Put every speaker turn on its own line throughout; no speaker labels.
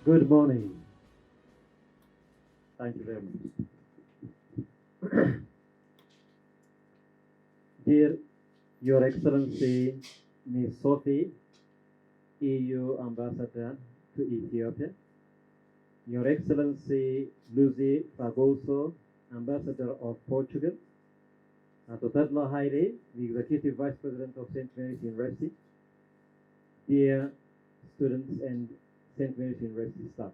Good morning. Thank you very much. Dear Your Excellency, Ms. Sophie, EU Ambassador to Ethiopia, Your Excellency Lucy Fragoso, Ambassador of Portugal, Ato Tadla Haile, the Executive Vice President of St. Mary's University, dear students and St. Mary's University staff.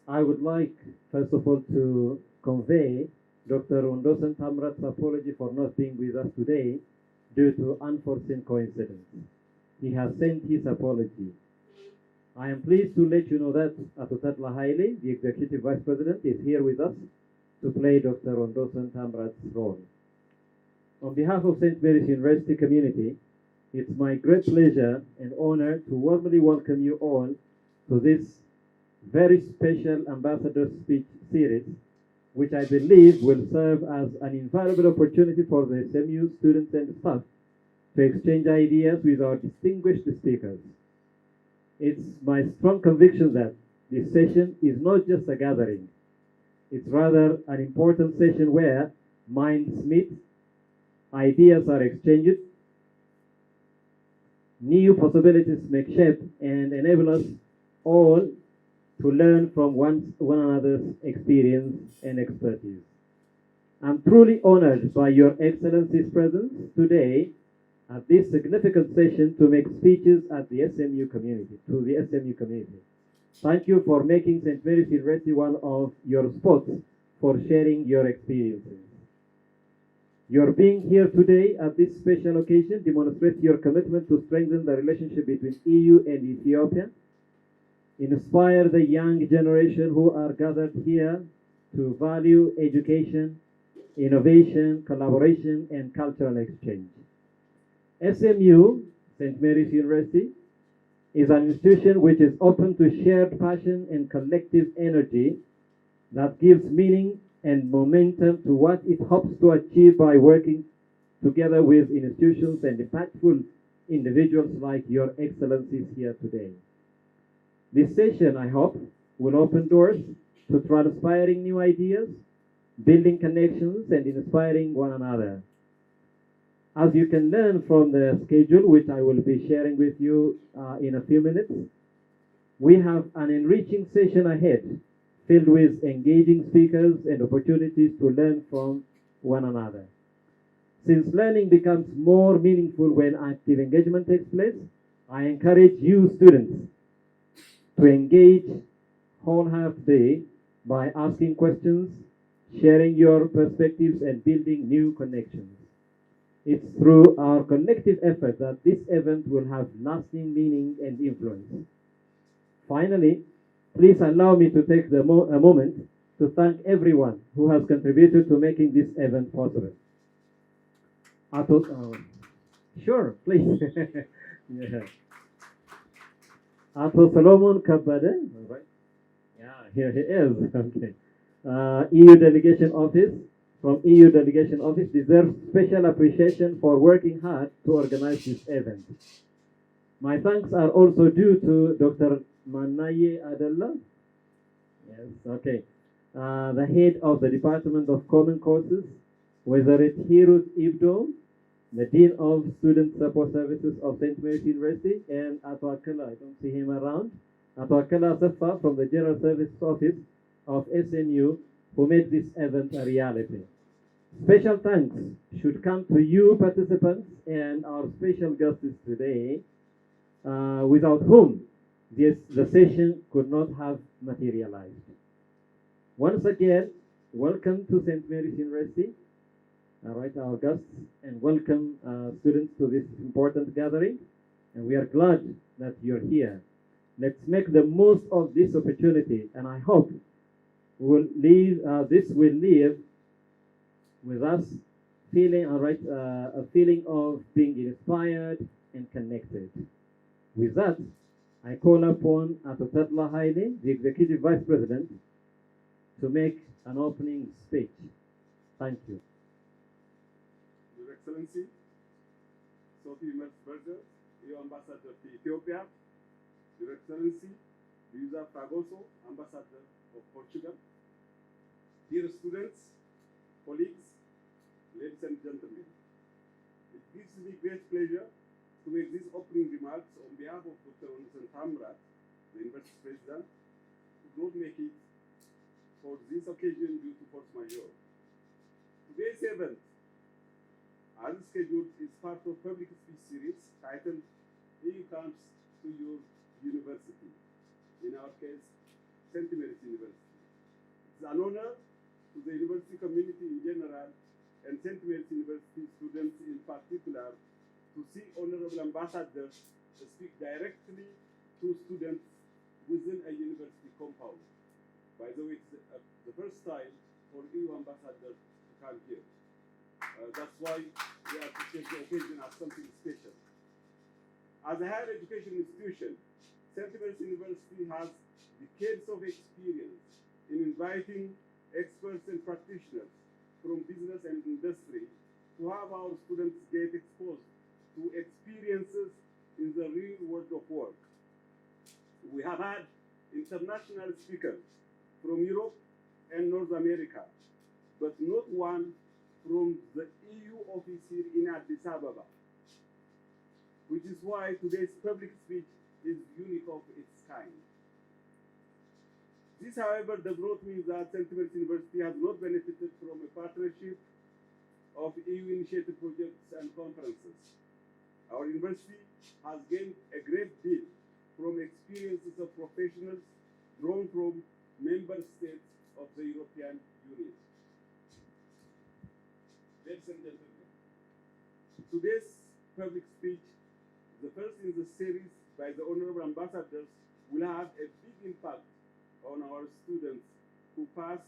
I would like, first of all, to convey Dr. Rondosan Tamrat's apology for not being with us today due to unforeseen coincidence. He has sent his apology. I am pleased to let you know that Atotatla Haile, the Executive Vice President, is here with us to play Dr. Rondosan Tamrat's role. On behalf of St. Mary's University community, it's my great pleasure and honor to warmly welcome you all to this very special ambassador speech series, which I believe will serve as an invaluable opportunity for the SMU students and staff to exchange ideas with our distinguished speakers. It's my strong conviction that this session is not just a gathering. It's rather an important session where minds meet, ideas are exchanged, new possibilities make shape and enable us all to learn from one another's experience and expertise. I'm truly honored by Your Excellency's presence today at this significant session to make speeches at the SMU community, to the SMU community. Thank you for making St. Mary's University one of your spots for sharing your experiences. Your being here today at this special occasion demonstrates your commitment to strengthen the relationship between EU and Ethiopia, inspire the young generation who are gathered here to value education, innovation, collaboration, and cultural exchange. SMU, St. Mary's University, is an institution which is open to shared passion and collective energy that gives meaning and momentum to what it hopes to achieve by working together with institutions and impactful individuals like Your Excellencies here today. This session, I hope, will open doors to transpiring new ideas, building connections, and inspiring one another. As you can learn from the schedule, which I will be sharing with you in a few minutes, we have an enriching session ahead, filled with engaging speakers and opportunities to learn from one another. Since learning becomes more meaningful when active engagement takes place, I encourage you students to engage wholeheartedly by asking questions, sharing your perspectives, and building new connections. It's through our collective effort that this event will have lasting meaning and influence. Finally, please allow me to take a moment to thank everyone who has contributed to making this event possible. Sure, please. Yeah. Ato Solomon Kabade, right? Yeah, here he is. Okay. EU Delegation Office, from EU Delegation Office, deserves special appreciation for working hard to organize this event. My thanks are also due to Dr. Manaye Adella, yes, okay, the head of the Department of Common Courses, whether it's Hirut Ibdo, the Dean of Student Support Services of St. Mary's University, and Ato Akela, I don't see him around, Ato Akela Safa from the General Services Office of SMU, who made this event a reality. Special thanks should come to you participants and our special guests today, without whom the session could not have materialized. Once again, welcome to St. Mary's University, all right, our guests, and welcome students to this important gathering. And we are glad that you're here. Let's make the most of this opportunity, and I hope this will leave with us feeling, all right, a feeling of being inspired and connected. With that, I call upon Atotatla Haile, the Executive Vice President, to make an opening speech. Thank you.
Your Excellency, Sophie Merz-Berger, EU Ambassador to Ethiopia, Your Excellency, Luísa Fragoso, Ambassador of Portugal, dear students, colleagues, ladies and gentlemen, it gives me great pleasure to make these opening remarks on behalf of Dr. Anderson Tamrat, the University President, who could not make it for this occasion due to force majeure. Today's event, as scheduled, is part of public speech series titled EU Comes to Your University, in our case, St. Mary's University. It's an honor to the university community in general and St. Mary's University students in particular to see honorable ambassadors speak directly to students within a university compound. By the way, it's the first time for EU ambassadors to come here. That's why we appreciate the occasion as something special. As a higher education institution, St. Mary's University has decades of experience in inviting experts and practitioners from business and industry to have our students get exposed to experiences in the real world of work. We have had international speakers from Europe and North America, but not one from the EU office here in Addis Ababa, which is why today's public speech is unique of its kind. This, however, does not mean that St. Mary's University has not benefited from a partnership of EU-initiated projects and conferences. Our university has gained a great deal from experiences of professionals drawn from member states of the European Union. Ladies and gentlemen, today's public speech, the first in the series by the honorable ambassadors, will have a big impact on our students who pass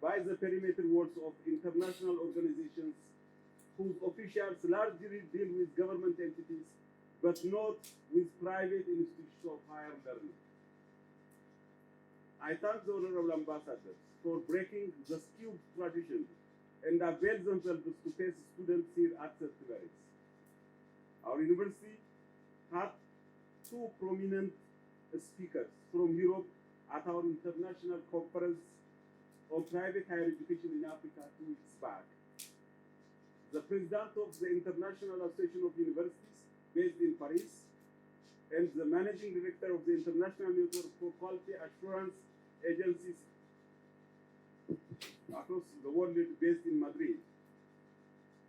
by the perimeter walls of international organizations whose officials largely deal with government entities, but not with private institutions of higher learning. I thank the honorable ambassadors for breaking the skewed tradition and avail themselves to face students here at St. Mary's. Our university had two prominent speakers from Europe at our international conference on private higher education in Africa 2 weeks back. The president of the International Association of Universities based in Paris and the managing director of the International Network for Quality Assurance Agencies across the world based in Madrid.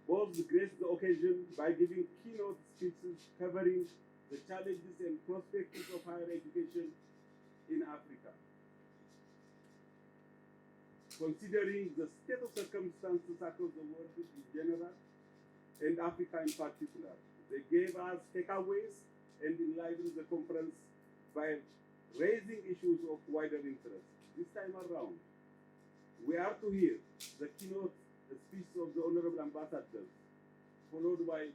Both graced the occasion by giving keynote speeches covering the challenges and prospects of higher education in Africa. Considering the state of circumstances across the world in general and Africa in particular, they gave us takeaways and enlivened the conference by raising issues of wider interest. This time around, we are to hear the keynote speech of the honorable ambassadors, followed by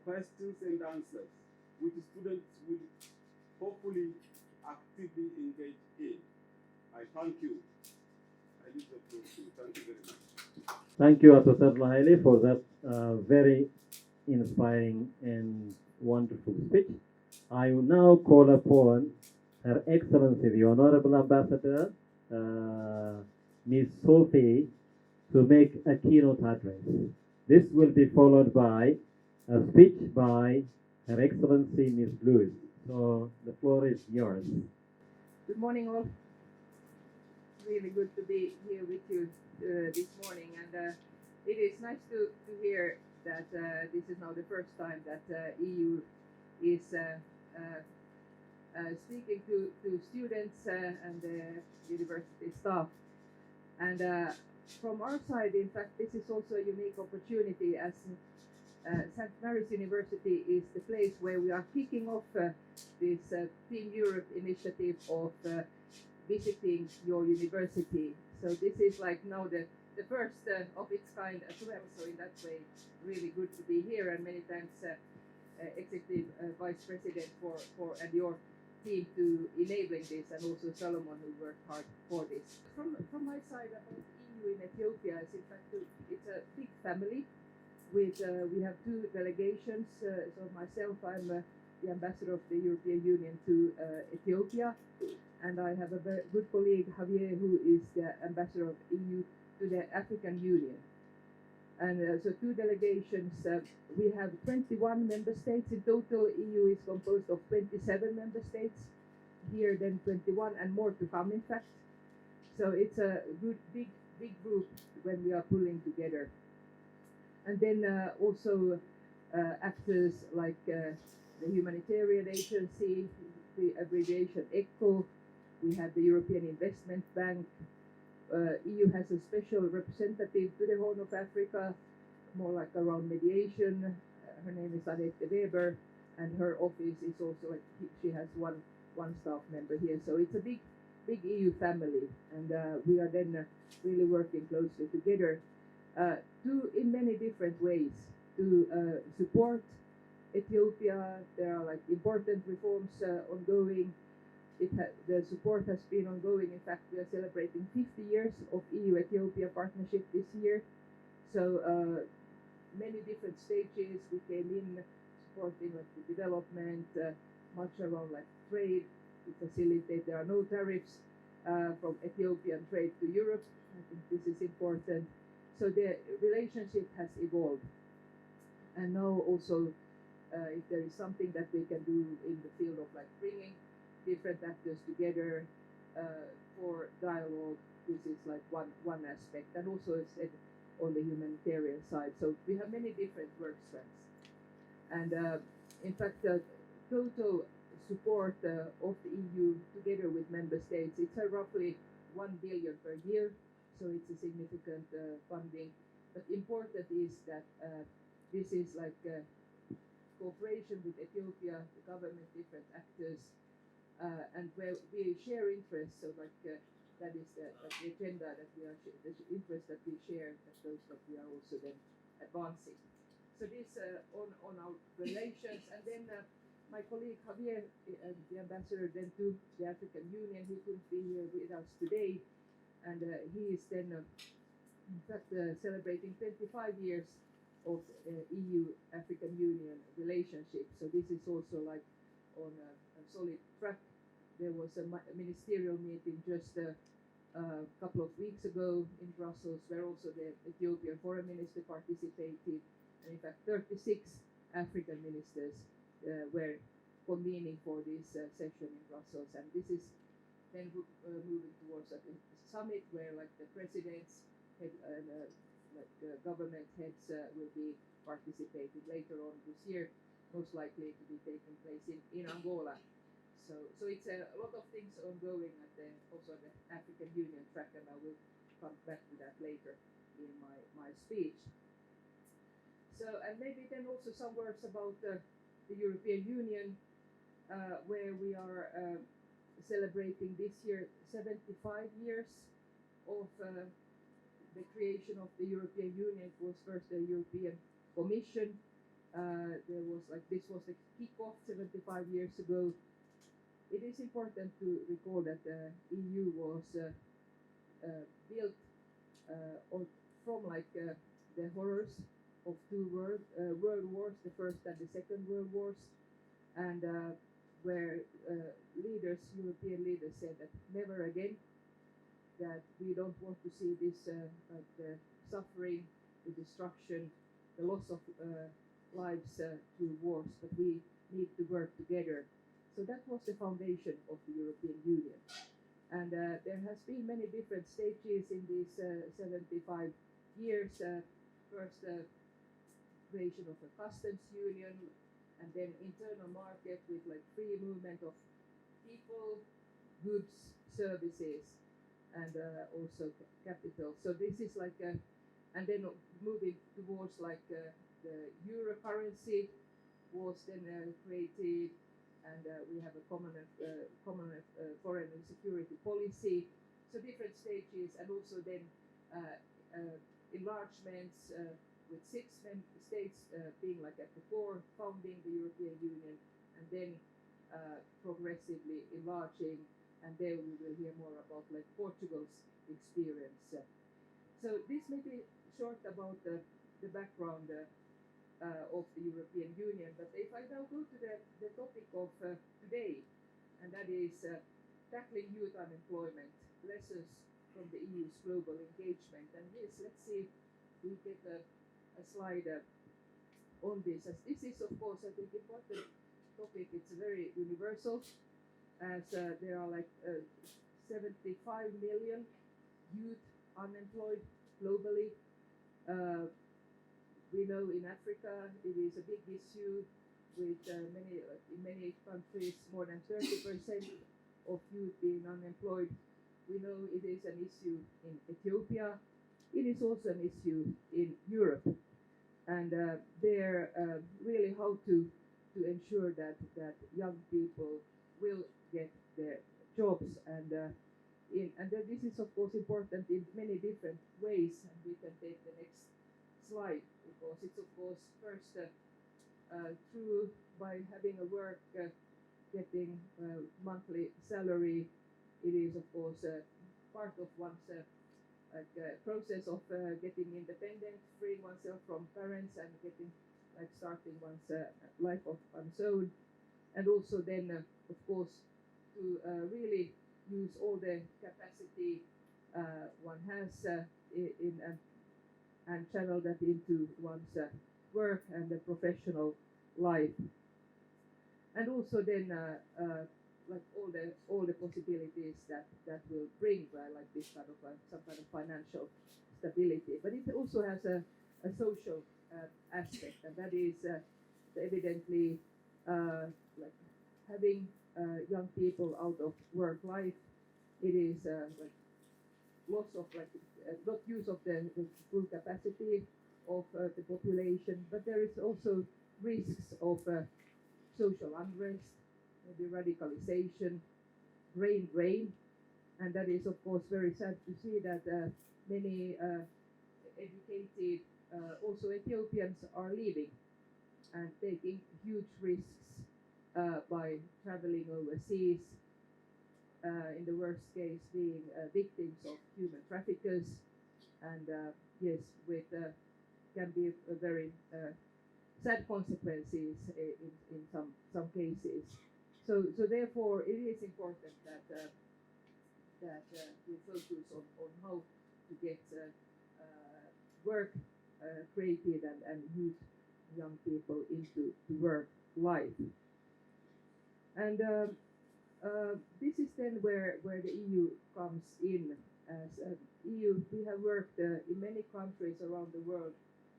questions and answers, which students will hopefully actively engage in. I thank you. I leave the floor to you. Thank you very much.
Thank you, Associate Lahaile, for that very inspiring and wonderful speech. I will now call upon Her Excellency, the Honorable Ambassador, Ms. Sophie, to make a keynote address. This will be followed by a speech by Her Excellency, Ms. Lewis. So the floor is yours.
Good morning, all. Really good to be here with you this morning, and it is nice to hear that this is now the first time that EU is speaking to students and university staff. And from our side, in fact, this is also a unique opportunity as St. Mary's University is the place where we are kicking off this Team Europe initiative of visiting your university. So this is like now the first of its kind as well. So in that way, really good to be here, and many thanks Executive Vice President for and your team to enabling this, and also Solomon who worked hard for this. From my side, about EU in Ethiopia is in fact it's a big family. With we have two delegations. So myself, I'm the ambassador of the European Union to Ethiopia, and I have a very good colleague, Javier, who is the ambassador of EU to the African Union. And so two delegations, we have 21 member states in total. EU is composed of 27 member states. Here then 21 and more to come, in fact. So it's a good, big group when we are pulling together. And then also actors like the Humanitarian Agency, the abbreviation ECHO. We have the European Investment Bank. EU has a special representative to the Horn of Africa, more like around mediation. Her name is Annette Weber, and her office is also like she has one staff member here. So it's a big EU family, and we are then really working closely together in many different ways to support Ethiopia. There are like important reforms ongoing. The support has been ongoing. In fact, we are celebrating 50 years of EU-Ethiopia partnership this year. So many different stages. We came in supporting like the development, much around like trade to facilitate. There are no tariffs from Ethiopian trade to Europe. I think this is important. So the relationship has evolved, and now also if there is something that we can do in the field of like bringing different actors together for dialogue, this is like one aspect, and also it's on the humanitarian side. So we have many different work strands, and in fact, the total support of the EU together with member states, it's roughly 1 billion per year. So it's a significant funding. But important is that this is like cooperation with Ethiopia, the government, different actors, and where we share interests. So like that is the agenda that we are, the interest that we share, that those that we are also then advancing. So this on our relations, and then my colleague Javier, the ambassador then to the African Union, he couldn't be here with us today, and he is then in fact celebrating 25 years of EU-African Union relationship. So this is also like on a solid track. There was a ministerial meeting just a couple of weeks ago in Brussels, where also the Ethiopian foreign minister participated, and in fact 36 African ministers were convening for this session in Brussels, and this is then moving towards a summit where like the presidents and government heads will be participating later on this year, most likely to be taking place in Angola. So it's a lot of things ongoing at also the African Union track, and I will come back to that later in my speech. So, and maybe then also some words about the European Union, where we are celebrating this year 75 years of the creation of the European Union. It was first the European Commission. This was the kickoff 75 years ago. It is important to recall that the EU was built from the horrors of two world wars, the First and the Second World Wars, and where European leaders said that never again, that we don't want to see this the suffering, the destruction, the loss of lives through wars, but we need to work together. So that was the foundation of the European Union. And there has been many different stages in these 75 years. First, creation of a customs union, and then internal market with like free movement of people, goods, services, and also capital. So this is like, and then moving towards like the euro currency was then created, and we have a common foreign and security policy. So different stages, and also then enlargements with 6 states being like at the core, founding the European Union, and then progressively enlarging. And there we will hear more about like Portugal's experience. So this may be short about the background of the European Union. But if I now go to the topic of today, and that is tackling youth unemployment, lessons from the EU's global engagement. And yes, let's see if we get a slide on this. As this is, of course, I think important topic. It's very universal, as there are like 75 million youth unemployed globally. We know in Africa it is a big issue with in many countries more than 30% of youth being unemployed. We know it is an issue in Ethiopia. It is also an issue in Europe, and there really how to ensure that young people will get their jobs, and this is of course important in many different ways. And we can take the next slide, because it's of course first through by having a work, getting monthly salary. It is of course part of one's process of getting independent, freeing oneself from parents, and getting starting one's life of one's own, and also then of course to really use all the capacity one has in and channel that into one's work and the professional life, and also then like all the possibilities that will bring like this kind of some kind of financial stability. But it also has a social aspect, and that is evidently like having young people out of work life. It is like loss of not use of the full capacity of the population, but there is also risks of social unrest, maybe radicalization, brain drain, and that is of course very sad to see that many educated also Ethiopians are leaving and taking huge risks by traveling overseas, in the worst case being victims of human traffickers, and yes, with can be a very sad consequences in some cases. So therefore it is important that we focus on how to get work created and youth, young people into the work life. And this is then where the EU comes in. As EU, we have worked in many countries around the world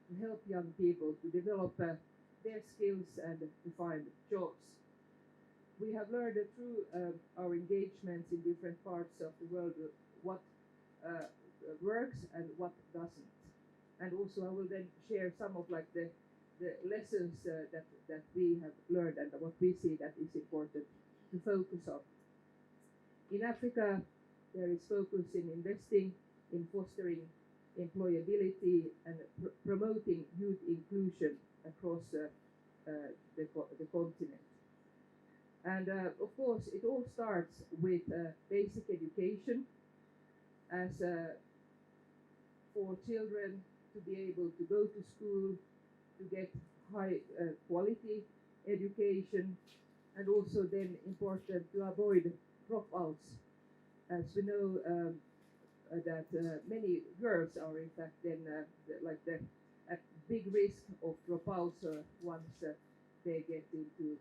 to help young people to develop their skills and to find jobs. We have learned through our engagements in different parts of the world what works and what doesn't. And also I will then share some of like the lessons that we have learned and what we see that is important to focus on. In Africa, there is focus in investing, in fostering employability and promoting youth inclusion across the continent. And of course, it all starts with basic education, as for children to be able to go to school, to get high quality education, and also then important to avoid dropouts, as we know that many girls are in fact then at big risk of dropouts once they get into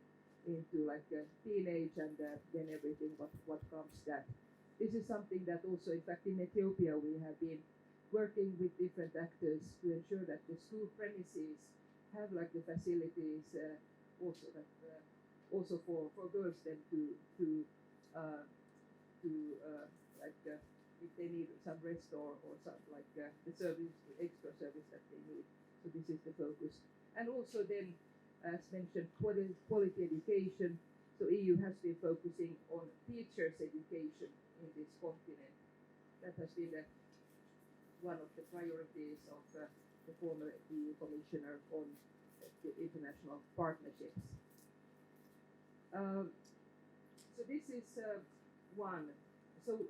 like teenage, and then everything what comes that. This is something that also in fact in Ethiopia we have been working with different actors to ensure that the school premises have like the facilities also that also for girls then to like if they need some rest or some like the service, extra service that they need. So this is the focus. And also then, as mentioned, quality education. So EU has been focusing on teachers' education in this continent. That has been one of the priorities of the former EU Commissioner on the international partnerships. So this is one. So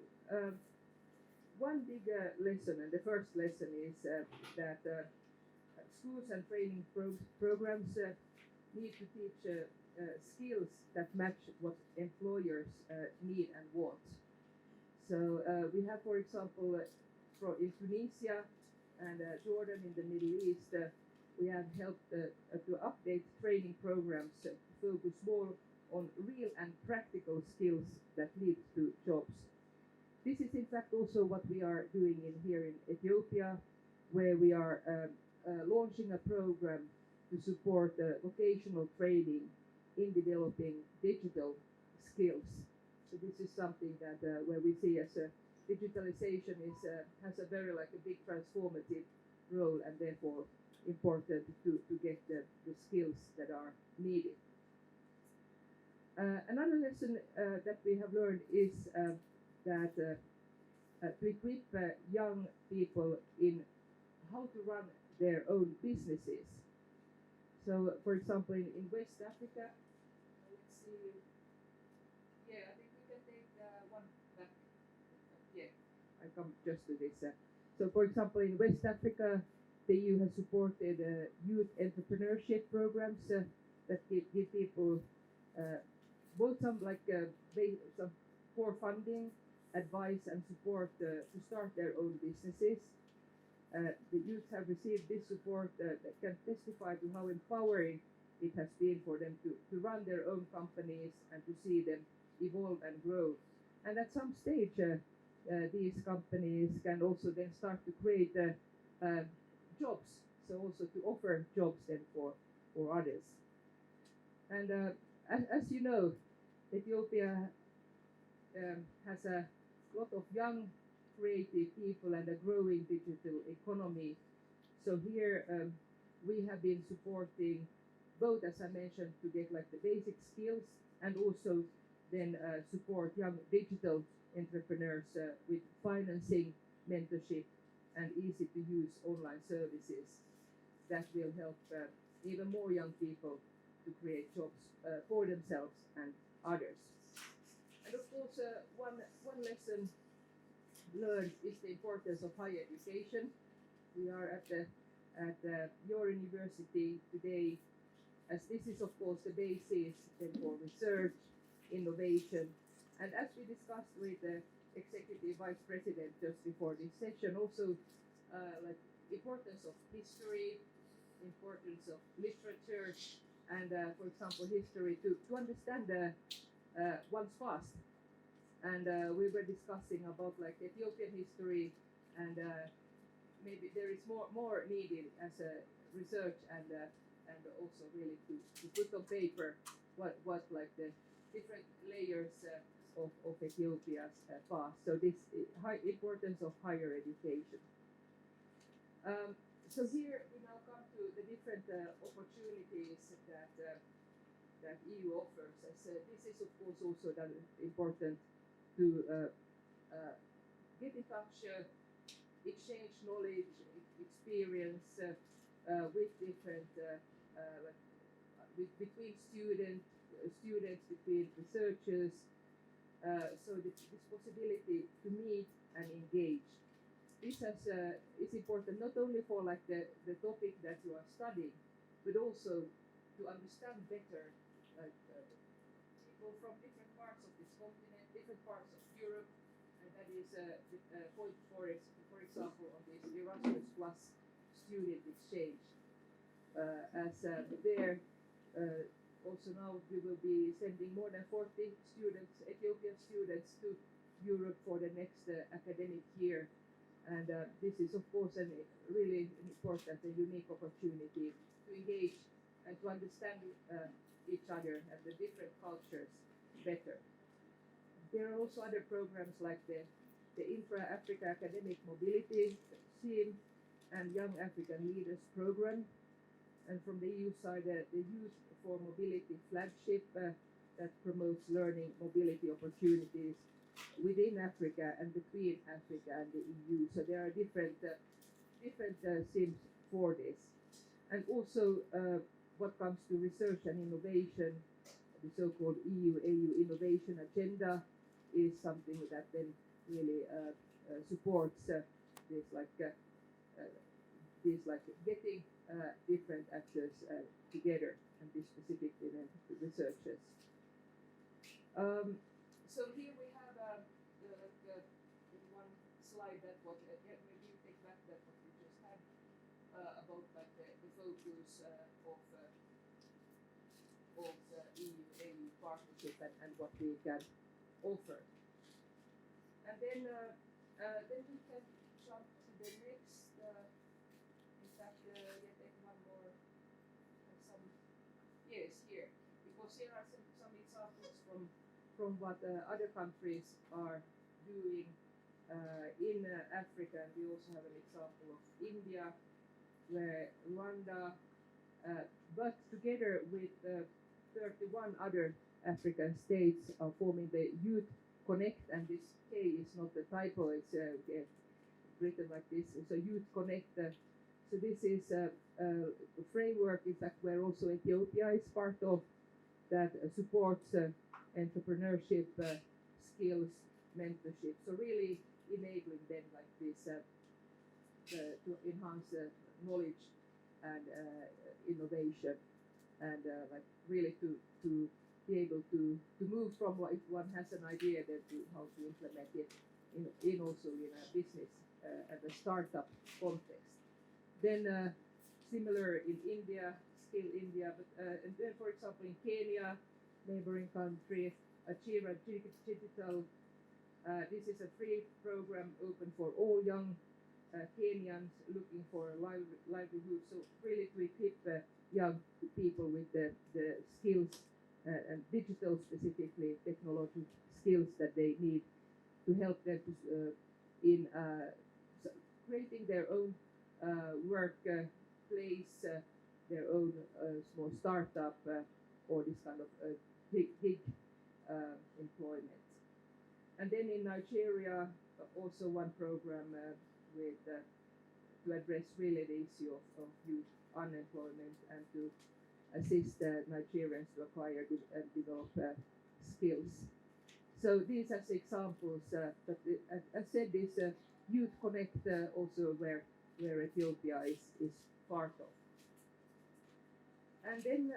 one big lesson, and the first lesson is that schools and training programs need to teach skills that match what employers need and want. So we have, for example, in Tunisia and Jordan in the Middle East, we have helped to update training programs to focus more on real and practical skills that lead to jobs. This is in fact also what we are doing here in Ethiopia, where we are launching a program to support vocational training in developing digital skills. So this is something that where we see as digitalization has a very a big transformative role, and therefore important to get the skills that are needed. Another lesson that we have learned is that to equip young people in how to run their own businesses. So, for example, in West Africa, let's see. Yeah, I think we can take one back. Yeah, I come just to this. So, for example, in West Africa, the EU has supported youth entrepreneurship programs that give people both some some core funding, advice, and support to start their own businesses. The youth have received this support that can testify to how empowering it has been for them to run their own companies and to see them evolve and grow. And at some stage, these companies can also then start to create jobs, so also to offer jobs then for others. And as you know, Ethiopia has a lot of young creative people and a growing digital economy. So here we have been supporting both, as I mentioned, to get the basic skills and also then support young digital entrepreneurs with financing, mentorship, and easy to use online services that will help even more young people to create jobs for themselves and others. And of course, one lesson learned is the importance of higher education. We are at your university today, as this is of course the basis for research, innovation, and as we discussed with the Executive Vice President just before this session, also importance of history, importance of literature, and for example history to understand one's past. And we were discussing about Ethiopian history, and maybe there is more needed as a research and also really to put on paper what the different layers of Ethiopia's past. So this high importance of higher education. So here we now come to the different opportunities that EU offers. As this is of course also that important to get in touch, exchange knowledge, experience with different between students, between researchers. So this possibility to meet and engage. This is important not only for the topic that you are studying, but also to understand better people from different parts of this continent, different parts of Europe, and that is the point for example, on this Erasmus Plus student exchange. As there, also now we will be sending more than 40 students, Ethiopian students, to Europe for the next academic year. And this is, of course, a really important and unique opportunity to engage and to understand each other and the different cultures better. There are also other programs like the Intra-Africa Academic Mobility SIM and Young African Leaders Program. And from the EU side, the Youth for Mobility flagship that promotes learning mobility opportunities within Africa and between Africa and the EU. So there are different SIMs for this. And also what comes to research and innovation, the so-called EU-AU Innovation Agenda is something that then really supports this this, like getting different actors together, and this specifically then the researchers. So here we have in one slide that what maybe you take back that what we just had about like the focus of the EU-AU partnership and what we can offer. And then we can jump to the next. In fact, take one more. Yes, here, because here are some examples from what other countries are doing in Africa. And we also have an example of India, where Rwanda, but together with 31 other African states, are forming the Youth Connect, and this K is not a typo, it's written like this. So Youth Connect. So this is a framework, in fact, where also Ethiopia is part of, that supports entrepreneurship, skills, mentorship. So really enabling them like this to enhance knowledge and innovation, and like really to be able to move from if one has an idea then to how to implement it in also in a business and a startup context. Then similar in India, Skill India, but and then for example in Kenya, neighboring country, Achira Digital. This is a free program open for all young Kenyans looking for a livelihood. So really to equip young people with the skills and digital, specifically technology skills that they need to help them to, in creating their own workplace, their own small startup, or this kind of gig employment. And then in Nigeria, also one program with to address really the issue of youth unemployment and to assist Nigerians to acquire and develop skills. So these as examples, but as I said, this Youth Connect also where Ethiopia is part of. And then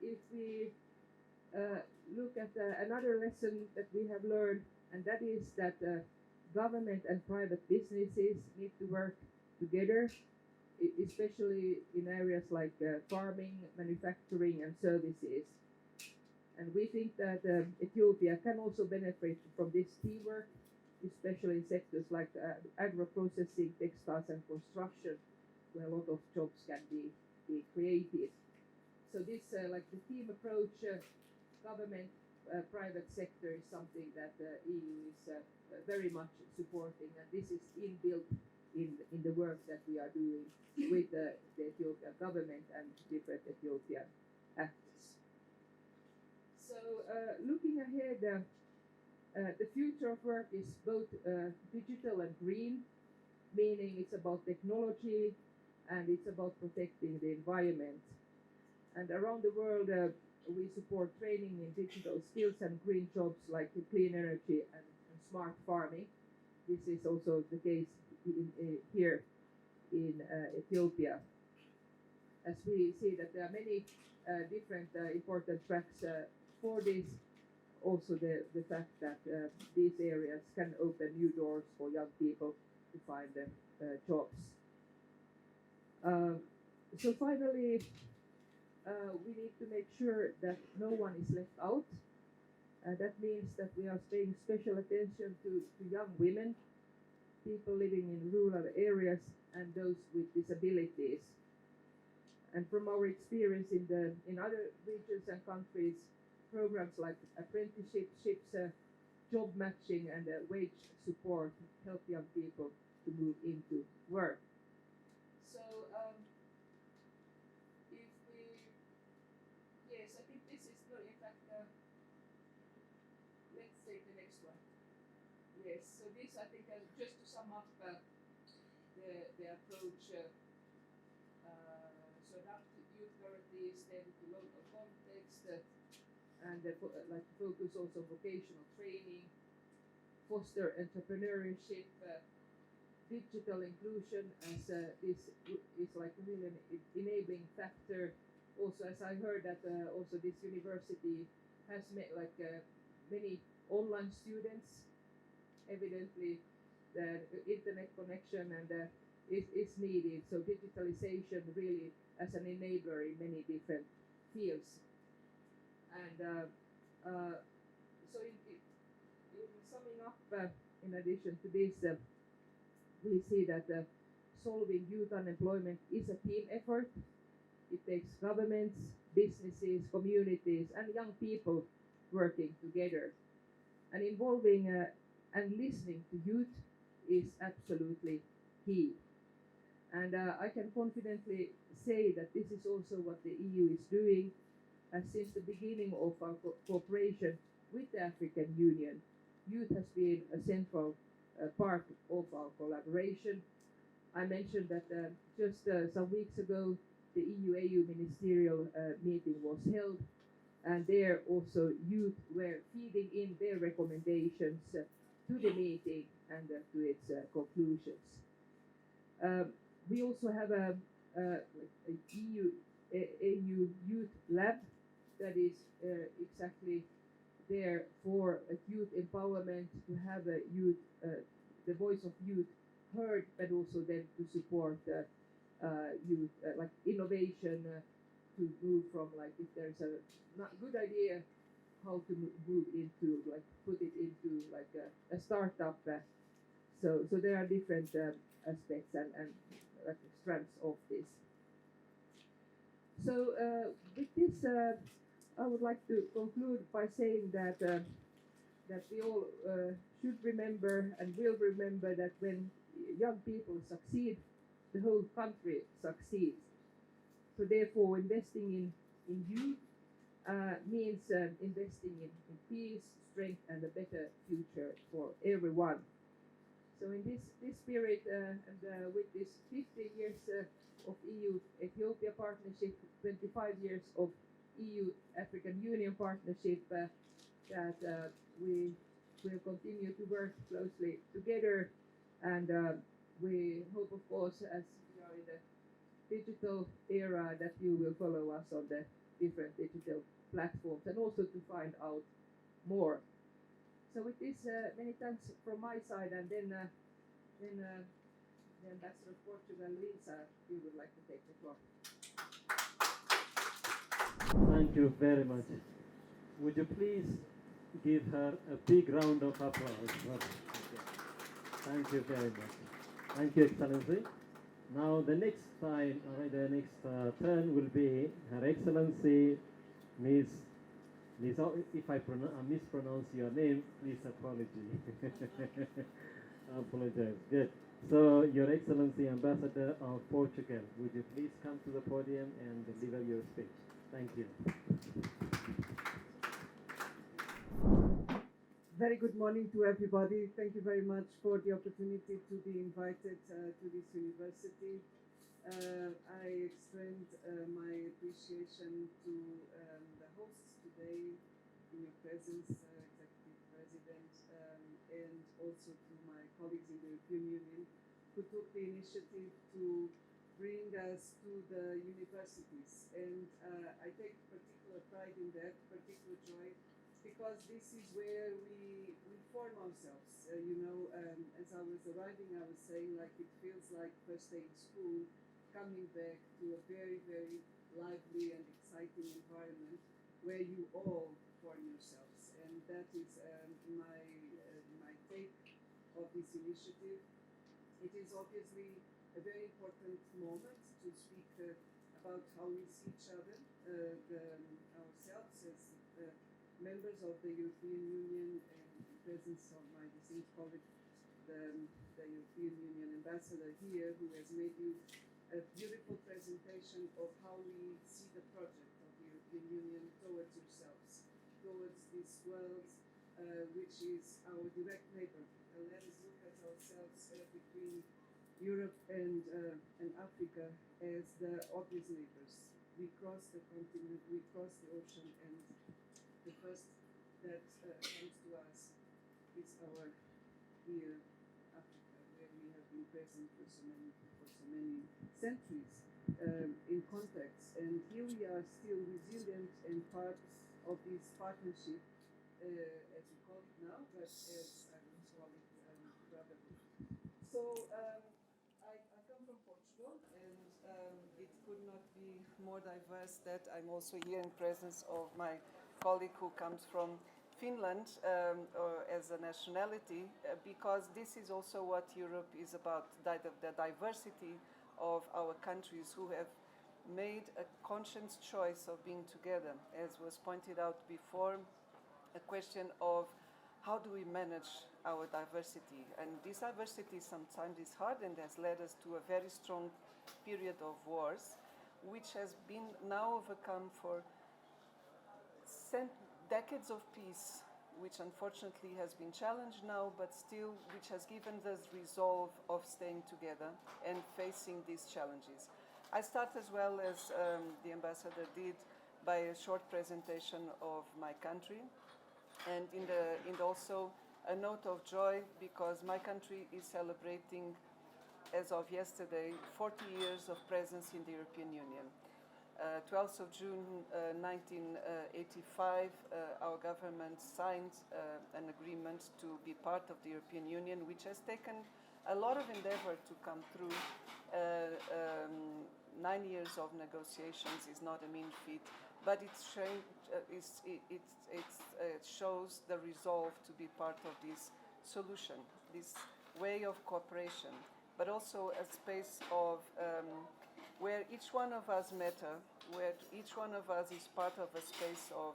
if we look at another lesson that we have learned, and that is that government and private businesses need to work together, especially in areas like farming, manufacturing, and services. And we think that Ethiopia can also benefit from this teamwork, especially in sectors like agro-processing, textiles, and construction, where a lot of jobs can be created. So this, like the team approach, government, private sector is something that the EU is very much supporting, and this is inbuilt in the work that we are doing with the Ethiopian government and different Ethiopian actors. So looking ahead, the future of work is both digital and green, meaning it's about technology and it's about protecting the environment. And around the world, we support training in digital skills and green jobs like clean energy and smart farming. This is also the case here in Ethiopia. As we see that there are many different important tracks for this, also the fact that these areas can open new doors for young people to find jobs. So finally, we need to make sure that no one is left out. That means that we are paying special attention to young women, people living in rural areas, and those with disabilities. And from our experience in other regions and countries, programs like apprenticeships, job matching, and wage support help young people to move into work. So if we, yes, I think this is good. In fact, let's take the next one. Yes, so this I think just to sum up the approach. So adapt youth guarantees then to local context, and like focus also vocational training, foster entrepreneurship, digital inclusion as this is like really an enabling factor. Also, as I heard that also this university has many online students. Evidently, the internet connection and is needed. So digitalization really as an enabler in many different fields. And so in summing up, in addition to this, we see that solving youth unemployment is a team effort. It takes governments, businesses, communities, and young people working together. And involving and listening to youth is absolutely key. And I can confidently say that this is also what the EU is doing, since the beginning of our cooperation with the African Union. Youth has been a central part of our collaboration. I mentioned that just some weeks ago, the EU-AU ministerial meeting was held, and there also youth were feeding in their recommendations to the meeting and to its conclusions. We also have a EU-AU Youth Lab that is exactly there for youth empowerment, to have a youth, the voice of youth heard, but also then to support youth, like innovation, to move from, like, if there's a not good idea, how to move into, like, put it into like a startup. So there are different aspects and like strands of this. So with this, I would like to conclude by saying that that we all should remember and will remember that when young people succeed, the whole country succeeds. So therefore, investing in youth means investing in peace, strength, and a better future for everyone. So in this spirit, and with this 50 years of EU-Ethiopia partnership, 25 years of EU-African Union partnership, that we will continue to work closely together. And we hope, of course, as we are in the digital era, that you will follow us on the different digital platforms and also to find out more. So with this, many thanks from my side, and then the Ambassador of Portugal, Lisa, you would like to take the floor.
Thank you very much. Would you please give her a big round of applause? Thank you very much. Thank you, Excellency. Now the next time, the next turn will be Her Excellency Miss, if I mispronounce your name, please apologize. Apologize. Good. So, Your Excellency Ambassador of Portugal, would you please come to the podium and deliver your speech? Thank you.
Very good morning to everybody. Thank you very much for the opportunity to be invited to this university. I extend my appreciation to the hosts today in your presence, Executive President, and also to my colleagues in the European Union who took the initiative to bring us to the universities. And I take particular pride in that, particular joy, because this is where we form ourselves. As I was arriving, I was saying, like, it feels like first day in school, coming back to a very, very lively and exciting environment where you all form yourselves. And that is my take of this initiative. It is obviously a very important moment to speak about how we see each other, ourselves as members of the European Union, and in the presence of my distinguished colleague, the European Union ambassador here, who has made you a beautiful presentation of how we see the project of the European Union towards yourselves, towards this world, which is our direct neighbor. Let us look at ourselves between Europe and Africa as the obvious neighbors. We cross the continent, we cross the ocean, and the first that comes to us is our dear Africa, where we have been present for so many centuries in context. And here we are still resilient and part of this partnership, as we call it now, but as I would call it brotherhood. So I come from Portugal, and it could not be more diverse that I'm also here in presence of my colleague who comes from Finland as a nationality, because this is also what Europe is about, the diversity of our countries who have made a conscious choice of being together. As was pointed out before, a question of how do we manage our diversity? And this diversity sometimes is hard and has led us to a very strong period of wars, which has been now overcome for decades of peace, which unfortunately has been challenged now, but still which has given us resolve of staying together and facing these challenges. I start as well as the ambassador did by a short presentation of my country, and in also a note of joy because my country is celebrating, as of yesterday, 40 years of presence in the European Union. 12th of June 1985, our government signed an agreement to be part of the European Union, which has taken a lot of endeavor to come through. 9 years of negotiations is not a mean feat, but it shows the resolve to be part of this solution, this way of cooperation, but also a space of where each one of us matter, where each one of us is part of a space of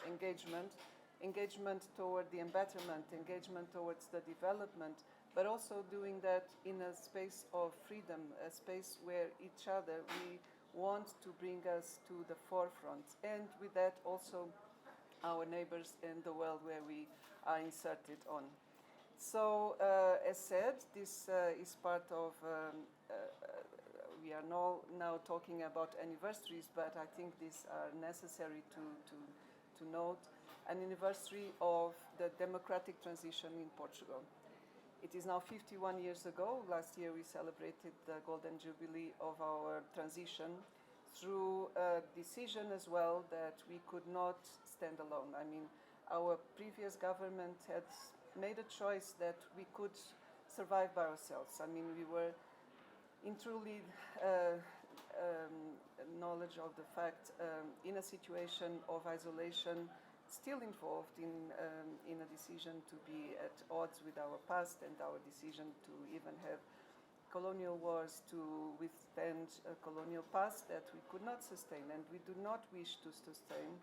engagement toward the embetterment, engagement towards the development, but also doing that in a space of freedom, a space where each other we want to bring us to the forefront, and with that also our neighbors and the world where we are inserted on. So, as said, this is part of we are now talking about anniversaries, but I think these are necessary to note. An anniversary of the democratic transition in Portugal. It is now 51 years ago. Last year we celebrated the Golden Jubilee of our transition through a decision as well that we could not stand alone. I mean, our previous government had made a choice that we could survive by ourselves. I mean, we were in truly knowledge of the fact in a situation of isolation, still involved in a decision to be at odds with our past and our decision to even have colonial wars, to withstand a colonial past that we could not sustain and we do not wish to sustain.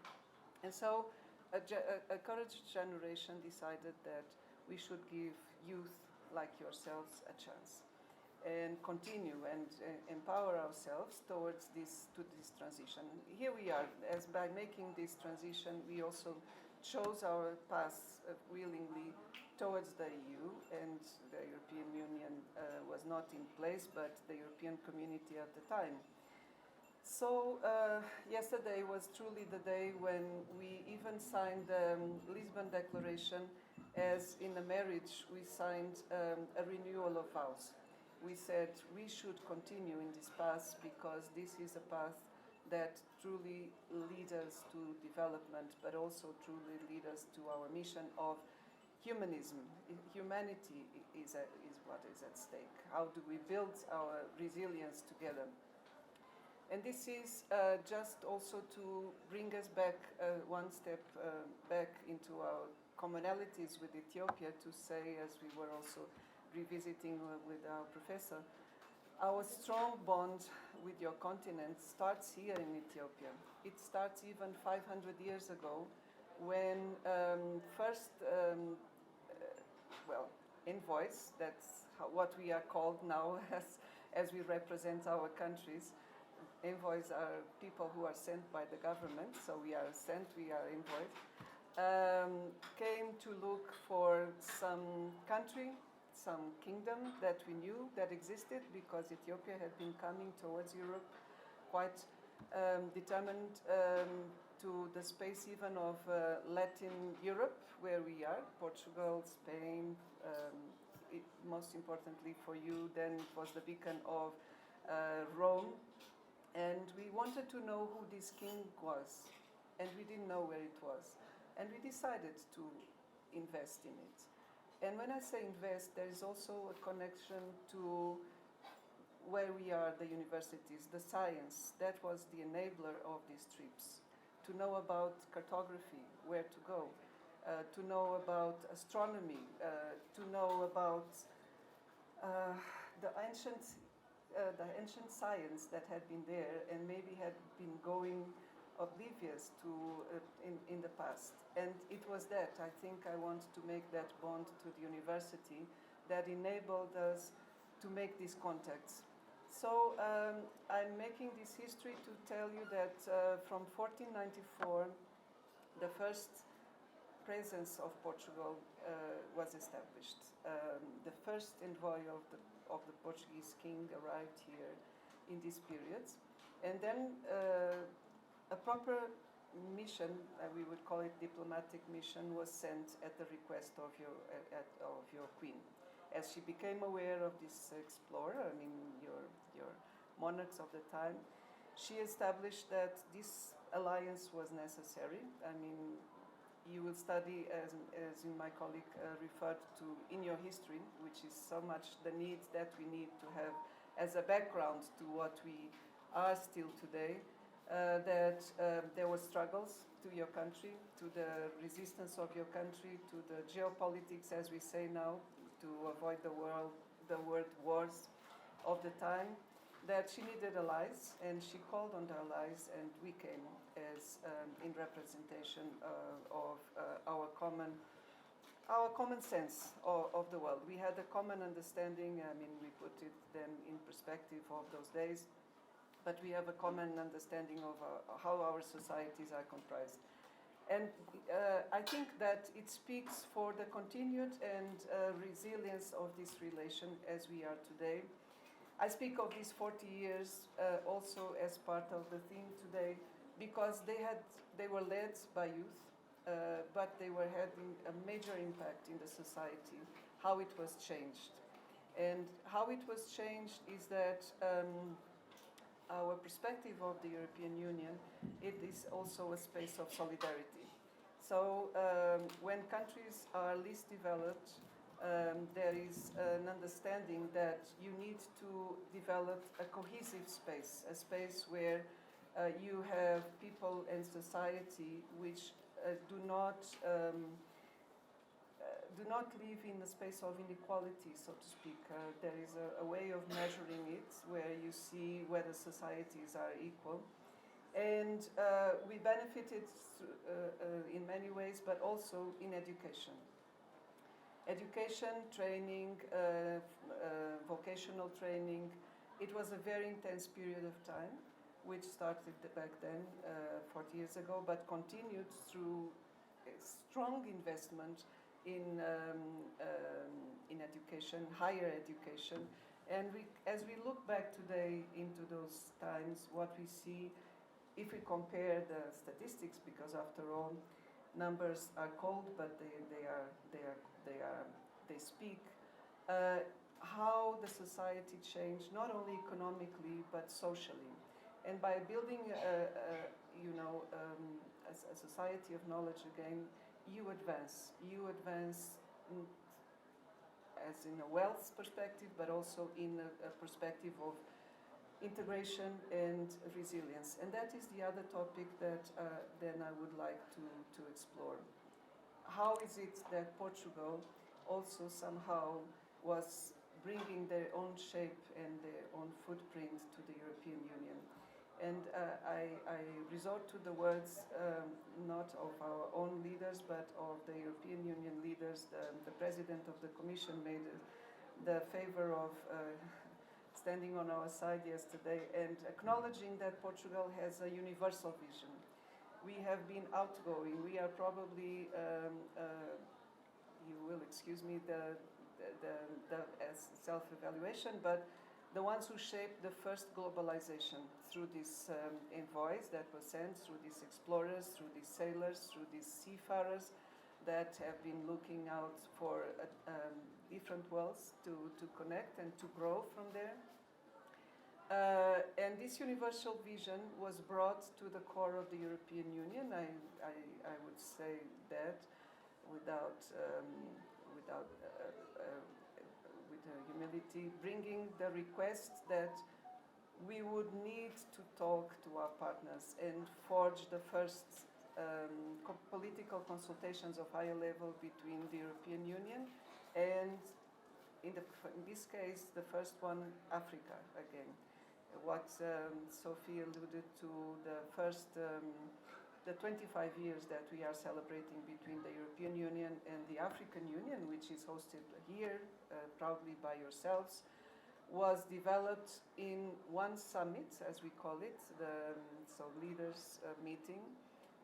And so a courageous generation decided that we should give youth like yourselves a chance and continue and empower ourselves towards this transition. Here we are, as by making this transition, we also chose our path willingly towards the EU, and the European Union was not in place, but the European Community at the time. So yesterday was truly the day when we even signed the Lisbon Declaration, as in a marriage we signed a renewal of vows. We said we should continue in this path because this is a path that truly leads us to development, but also truly leads us to our mission of humanism. Humanity is what is at stake. How do we build our resilience together? And this is just also to bring us back one step back into our commonalities with Ethiopia, to say, as we were also revisiting with our professor, our strong bond with your continent starts here in Ethiopia. It starts even 500 years ago when first, envoys, that's what we are called now as we represent our countries. Envoys are people who are sent by the government, so we are sent, we are envoyed, came to look for some country, some kingdom that we knew that existed, because Ethiopia had been coming towards Europe quite determined to the space even of Latin Europe, where we are, Portugal, Spain,
most importantly for you, then it was the beacon of Rome. And we wanted to know who this king was, and we didn't know where it was. And we decided to invest in it. And when I say invest, there is also a connection to where we are, the universities, the science. That was the enabler of these trips. To know about cartography, where to go, to know about astronomy, to know about the ancient science that had been there and maybe had been going oblivious to in the past. And it was that, I think I want to make that bond to the university that enabled us to make these contacts. So I'm making this history to tell you that from 1494, the first presence of Portugal was established. The first envoy of the Portuguese king arrived here in these periods. And then a proper mission, we would call it diplomatic mission, was sent at the request of your queen. As she became aware of this explorer, I mean your monarchs of the time, she established that this alliance was necessary. I mean, you will study, as my colleague referred to in your history, which is so much the need that we need to have as a background to what we are still today, that there were struggles to your country, to the resistance of your country, to the geopolitics, as we say now, to avoid the world wars of the time, that she needed allies, and she called on the allies, and we came as in representation of our common sense of the world. We had a common understanding. I mean, we put it then in perspective of those days, but we have a common understanding of how our societies are comprised. And I think that it speaks for the continued and resilience of this relation as we are today. I speak of these 40 years also as part of the theme today, because they were led by youth, but they were having a major impact in the society, how it was changed. And how it was changed is that our perspective of the European Union, it is also a space of solidarity. So when countries are least developed, there is an understanding that you need to develop a cohesive space, a space where you have people and society which do not live in a space of inequality, so to speak. There is a way of measuring it where you see whether societies are equal. And we benefited in many ways, but also in education. Education, training, vocational training. It was a very intense period of time, which started back then, 40 years ago, but continued through a strong investment in education, higher education. And as we look back today into those times, what we see, if we compare the statistics, because after all, numbers are cold, but they speak how the society changed, not only economically but socially. And by building, a society of knowledge again, you advance. You advance as in a wealth perspective, but also in a perspective of integration and resilience. And that is the other topic that then I would like to explore. How is it that Portugal also somehow was bringing their own shape and their own footprint to the European Union? And I resort to the words not of our own leaders, but of the European Union leaders. The President of the Commission made the favor of standing on our side yesterday and acknowledging that Portugal has a universal vision. We have been outgoing. We are probably, you will excuse me the as self-evaluation, but the ones who shaped the first globalization through these envoys that were sent, through these explorers, through these sailors, through these seafarers, that have been looking out for different worlds to connect and to grow from there. And this universal vision was brought to the core of the European Union. I would say that without with humility, bringing the request that we would need to talk to our partners and forge the first political consultations of higher level between the European Union and, in this case, the first one, Africa again. What Sophie alluded to, the 25 years that we are celebrating between the European Union and the African Union, which is hosted here proudly by yourselves, was developed in one summit, as we call it, the leaders meeting,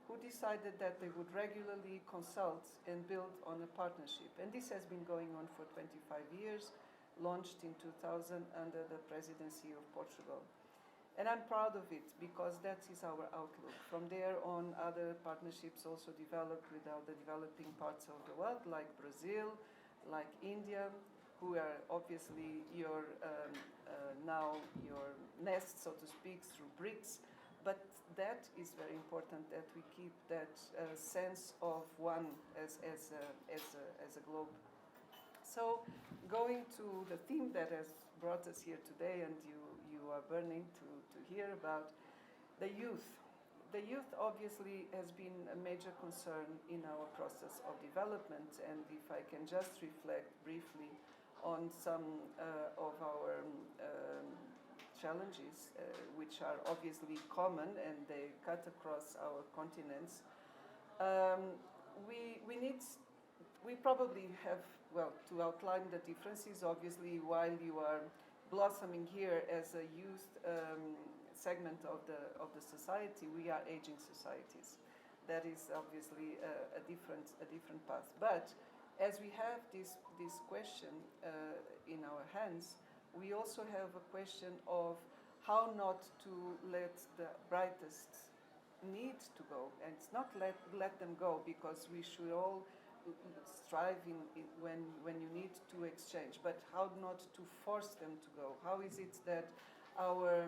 who decided that they would regularly consult and build on a partnership. And this has been going on for 25 years, launched in 2000 under the presidency of Portugal. And I'm proud of it because that is our outlook. From there on, other partnerships also developed with other developing parts of the world, like Brazil, like India, who are obviously now your nest, so to speak, through BRICS. But that is very important, that we keep that sense of one as a globe. So, going to the theme that has brought us here today, and you are burning to hear about, the youth. The youth obviously has been a major concern in our process of development, and if I can just reflect briefly on some of our challenges, which are obviously common and they cut across our continents. We probably have, well, to outline the differences, obviously, while you are blossoming here as a youth segment of the society, we are aging societies. That is obviously a different path. But as we have this question in our hands, we also have a question of how not to let the brightest need to go, and it's not let them go, because we should all strive when you need to exchange, but how not to force them to go. How is it that our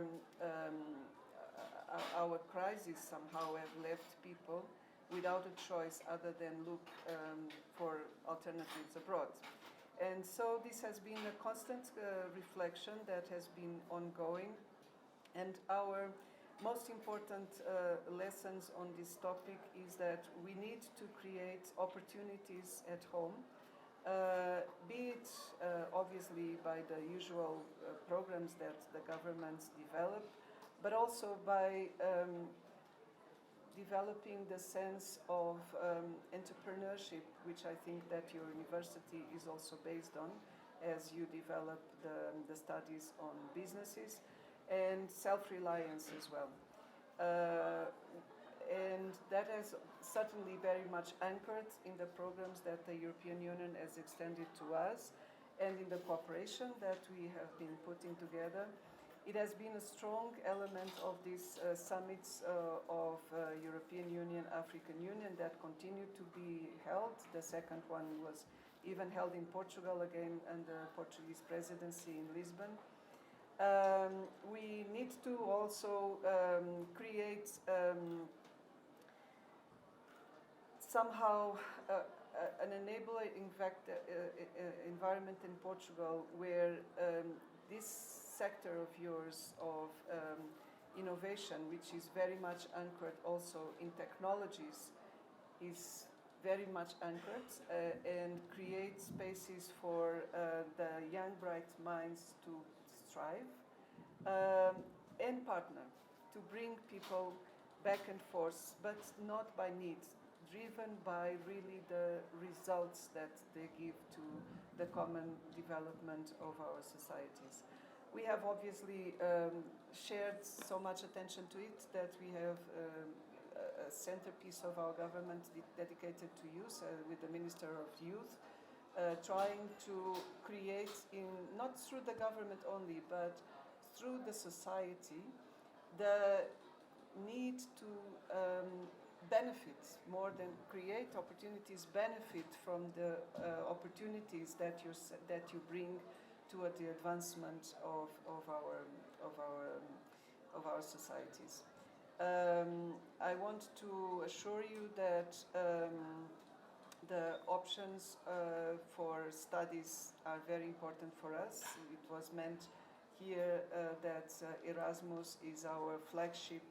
crises somehow have left people without a choice other than look for alternatives abroad? And so this has been a constant reflection that has been ongoing, and our most important lessons on this topic is that we need to create opportunities at home, be it obviously by the usual programs that the governments develop, but also by developing the sense of entrepreneurship, which I think that your university is also based on as you develop the studies on businesses, and self-reliance as well. And that has certainly very much anchored in the programs that the European Union has extended to us and in the cooperation that we have been putting together. It has been a strong element of these summits of European Union, African Union that continue to be held. The second one was even held in Portugal again under Portuguese presidency in Lisbon. We need to also create somehow an enabling environment in Portugal where this sector of yours of innovation, which is very much anchored also in technologies, is very much anchored and create spaces for the young, bright minds to strive and partner, to bring people back and forth, but not by need, driven by really the results that they give to the common development of our societies. We have obviously shared so much attention to it that we have a centerpiece of our government dedicated to youth with the Minister of Youth, trying to create, not through the government only, but through the society, the need to benefit, more than create opportunities, benefit from the opportunities that you bring toward the advancement of our societies. I want to assure you that the options for studies are very important for us. It was meant here that Erasmus is our flagship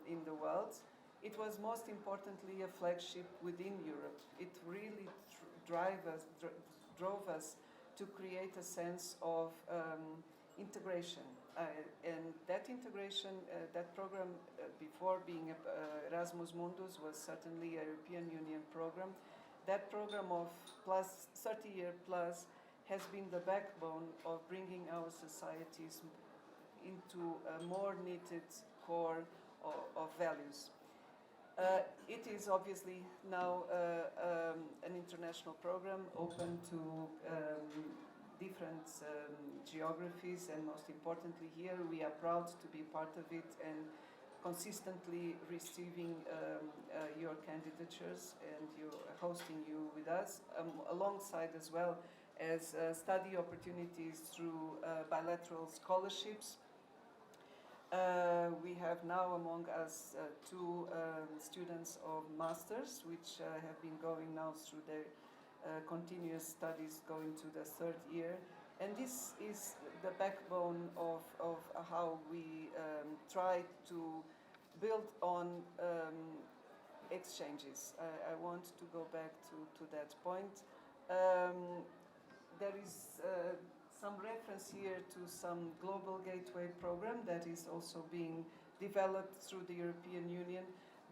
in the world. It was most importantly a flagship within Europe. It really drove us to create a sense of integration. And that integration, that program, before being Erasmus Mundus, was certainly a European Union program. That program of 30-year plus has been the backbone of bringing our societies into a more knitted core of values. It is obviously now an international program open to different geographies, and most importantly here we are proud to be part of it and consistently receiving your candidatures and hosting you with us, alongside as well as study opportunities through bilateral scholarships. We have now among us two students of masters, which have been going now through their continuous studies, going to the third year. And this is the backbone of how we try to build on exchanges. I want to go back to that point. There is some reference here to some Global Gateway program that is also being developed through the European Union.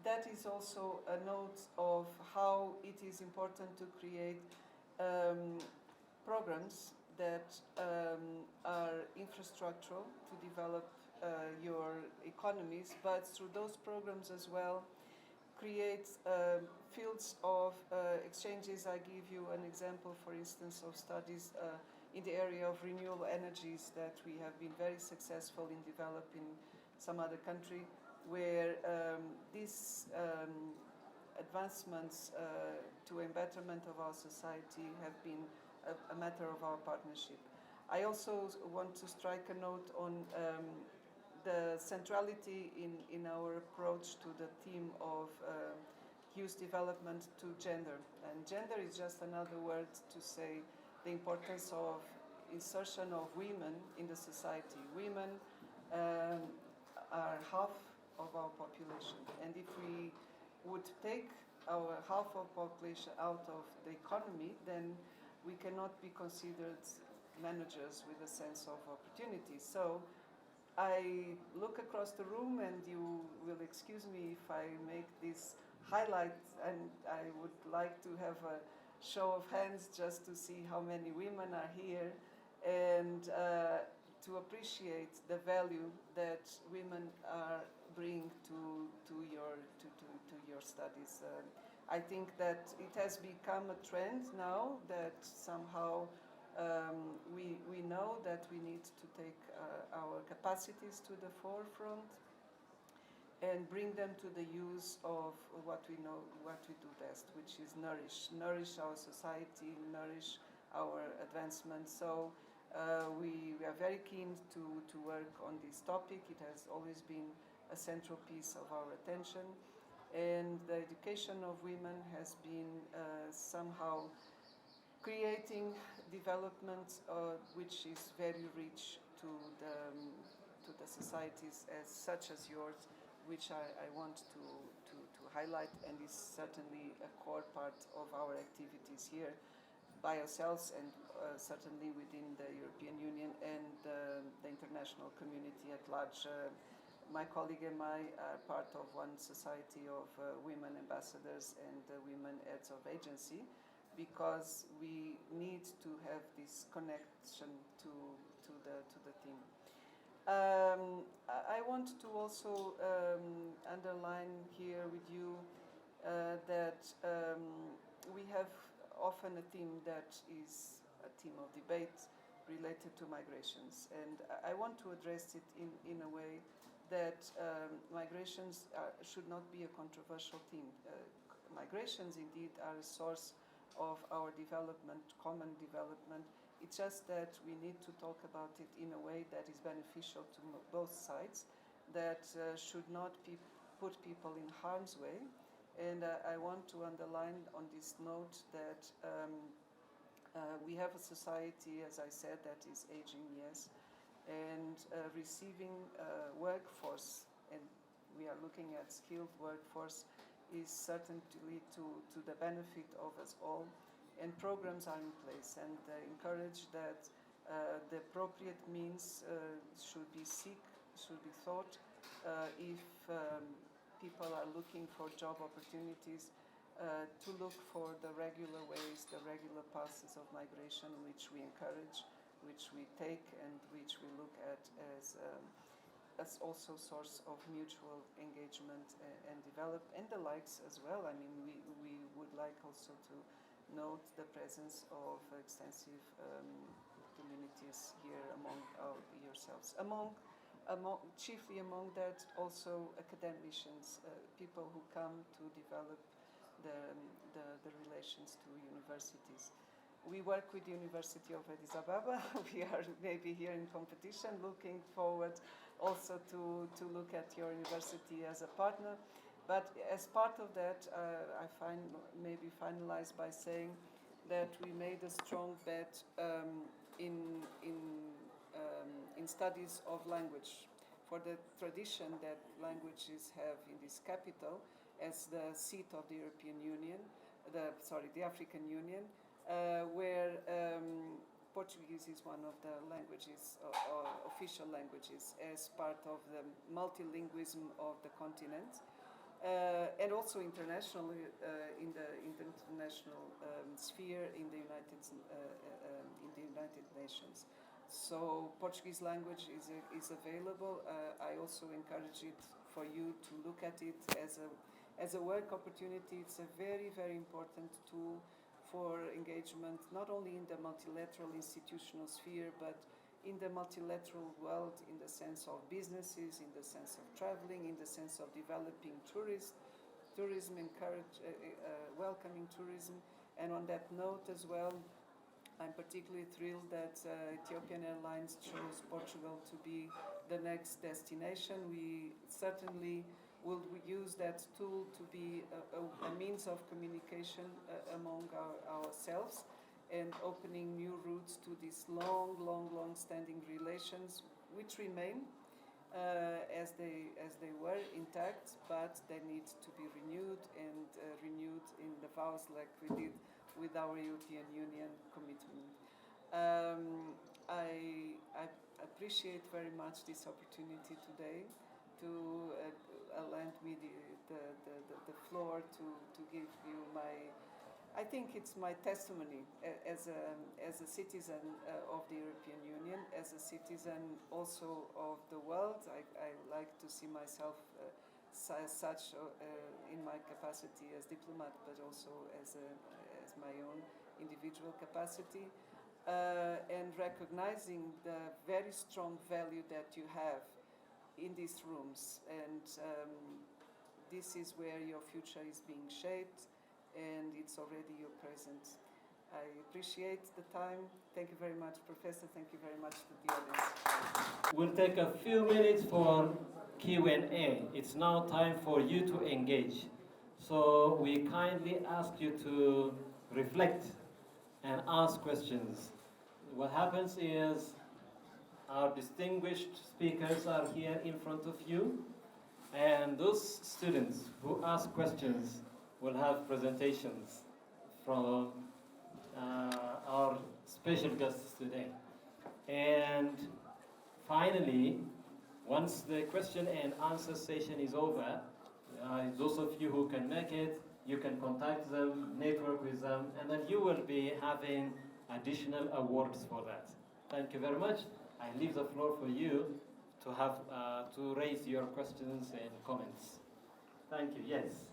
That is also a note of how it is important to create programs that are infrastructural to develop your economies, but through those programs as well create fields of exchanges. I give you an example, for instance, of studies in the area of renewable energies that we have been very successful in developing some other country, where these advancements to a betterment of our society have been a matter of our partnership. I also want to strike a note on the centrality in our approach to the theme of youth development to gender. And gender is just another word to say the importance of insertion of women in the society. Women are half of our population, and if we would take our half of population out of the economy, then we cannot be considered managers with a sense of opportunity. So I look across the room, and you will excuse me if I make this highlight, and I would like to have a show of hands just to see how many women are here, and to appreciate the value that women bring to your studies. I think that it has become a trend now that somehow we know that we need to take our capacities to the forefront and bring them to the use of what we know, what we do best, which is nourish our society, nourish our advancement. So we are very keen to work on this topic. It has always been a central piece of our attention, and the education of women has been somehow creating development which is very rich to the societies as such as yours, which I want to highlight, and is certainly a core part of our activities here by ourselves, and certainly within the European Union and the international community at large. My colleague and I are part of one society of women ambassadors and women heads of agency, because we need to have this connection to the team. I want to also underline here with you that we have often a theme that is a theme of debate related to migrations, and I want to address it in a way that migrations should not be a controversial theme. Migrations indeed are a source of our development, common development. It's just that we need to talk about it in a way that is beneficial to both sides, that should not put people in harm's way. And I want to underline on this note that we have a society, as I said, that is aging, yes, and receiving workforce, and we are looking at skilled workforce, is certainly to the benefit of us all, and programs are in place, and encourage that the appropriate means should be thought if people are looking for job opportunities, to look for the regular ways, the regular paths of migration, which we encourage, which we take, and which we look at as also source of mutual engagement and develop, and the likes as well. I mean, we would like also to note the presence of extensive communities here among yourselves. Chiefly among that, also academicians, people who come to develop the relations to universities. We work with the University of Addis Ababa. We are maybe here in competition, looking forward also to look at your university as a partner. But as part of that, I find maybe finalize by saying that we made a strong bet in studies of language, for the tradition that languages have in this capital as the seat of the European Union, the African Union, where Portuguese is one of the languages, official languages, as part of the multilingualism of the continent, and also internationally in the international sphere in the United Nations. So Portuguese language is available. I also encourage it for you to look at it as a work opportunity. It's a very, very important tool for engagement, not only in the multilateral institutional sphere, but in the multilateral world, in the sense of businesses, in the sense of traveling, in the sense of developing tourism, welcoming tourism. And on that note as well, I'm particularly thrilled that Ethiopian Airlines chose Portugal to be the next destination. We certainly will use that tool to be a means of communication among ourselves, and opening new routes to these long-standing relations, which remain as they were intact, but they need to be renewed, and renewed in the vows like we did with our European Union commitment. I appreciate very much this opportunity today to lend me the floor to give you I think it's my testimony as a citizen of the European Union, as a citizen also of the world. I like to see myself such in my capacity as diplomat, but also as my own individual capacity, and recognizing the very strong value that you have in these rooms, and this is where your future is being shaped, and it's already your present. I appreciate the time. Thank you very much, Professor. Thank you very much to the audience.
We'll take a few minutes for Q&A. It's now time for you to engage. So we kindly ask you to reflect and ask questions. What happens is our distinguished speakers are here in front of you, and those students who ask questions will have presentations from our special guests today. And finally, once the question and answer session is over, those of you who can make it, you can contact them, network with them, and then you will be having additional awards for that. Thank you very much. I leave the floor for you to have to raise your questions and comments. Thank you. Yes.